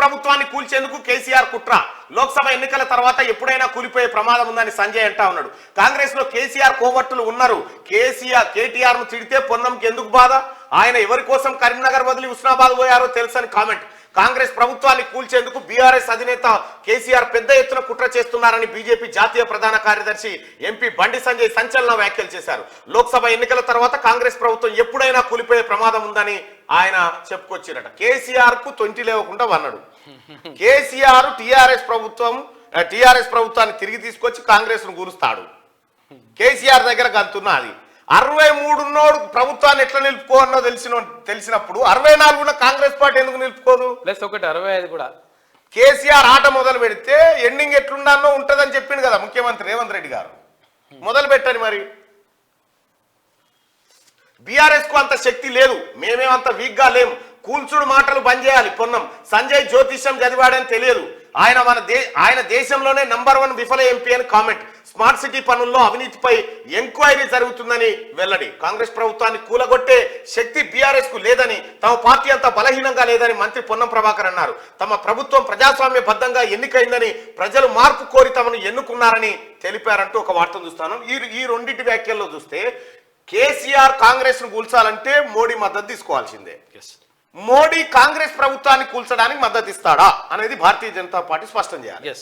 ప్రభుత్వాన్ని కూల్చేందుకు కేసీఆర్ కుట్ర. లోక్సభ ఎన్నికల తర్వాత ఎప్పుడైనా కూలిపోయే ప్రమాదం ఉందని సంజయ్ అంటా ఉన్నాడు. కాంగ్రెస్ లో కేసీఆర్ కోవట్టులు ఉన్నారు. కేటీఆర్ ను తిడితే పొన్నంకి ఎందుకు బాధ? ఆయన ఎవరి కోసం కరీంనగర్ వదిలి హుస్నాబాద్ పోయారో తెలుసని కామెంట్. కాంగ్రెస్ ప్రభుత్వాన్ని కూల్చేందుకు బీఆర్ఎస్ అధినేత కేసీఆర్ పెద్ద ఎత్తున కుట్ర చేస్తున్నారని బీజేపీ జాతీయ ప్రధాన కార్యదర్శి ఎంపీ బండి సంజయ్ సంచలన వ్యాఖ్యలు చేశారు. లోక్సభ ఎన్నికల తర్వాత కాంగ్రెస్ ప్రభుత్వం ఎప్పుడైనా కూలిపోయే ప్రమాదం ఉందని ఆయన చెప్పుకొచ్చిరట. కేసీఆర్ కు తొంటి లేవకుండా వన్నాడు. కేసీఆర్ టీఆర్ఎస్ ప్రభుత్వాన్ని తిరిగి తీసుకొచ్చి కాంగ్రెస్ ను గురుస్తాడు. కేసీఆర్ దగ్గర గంతున్నది 63 ఉన్నోడు ప్రభుత్వాన్ని ఎట్లా నిలుపుకోవన్నో తెలిసినప్పుడు 64 కాంగ్రెస్ పార్టీ ఎందుకు నిలుపుకోదు? ప్లస్ ఒకటి 65 కూడా. కేసీఆర్ ఆట మొదలు పెడితే ఎండింగ్ ఎట్లుండానో ఉంటదని చెప్పింది కదా ముఖ్యమంత్రి రేవంత్ రెడ్డి గారు. మొదలు పెట్టని మరి. బీఆర్ఎస్ కు అంత శక్తి లేదు, మేమేమంత వీక్ గా లేం. కూల్చుడు మాటలు బంద్ చేయాలి. పొన్నం సంజయ్ జ్యోతిష్యం చదివాడని తెలియదు. ఆయన దేశంలోనే నంబర్ 1 విఫల ఎంపీ అని కామెంట్. స్మార్ట్ సిటీ పనుల్లో అవినీతిపై ఎంక్వైరీ జరుగుతుందని వెల్లడి. కాంగ్రెస్ ప్రభుత్వాన్ని కూలగొట్టే శక్తి బీఆర్ఎస్ కు లేదని, తమ పార్టీ అంతా బలహీనంగా లేదని మంత్రి పొన్నం ప్రభాకర్ అన్నారు. తమ ప్రభుత్వం ప్రజాస్వామ్య బద్దంగా ఎన్నికైందని, ప్రజలు మార్పు కోరి తమను ఎన్నుకున్నారని తెలిపారంటూ ఒక వార్తను చూస్తాను. ఈ రెండింటి వ్యాఖ్యల్లో చూస్తే కేసీఆర్ కాంగ్రెస్ ను కూల్చాలంటే మోడీ మద్దతు తీసుకోవాల్సిందే. మోడీ కాంగ్రెస్ ప్రభుత్వాన్ని కూల్చడానికి మద్దతు ఇస్తాడా అనేది భారతీయ జనతా పార్టీ స్పష్టం చేయాలి.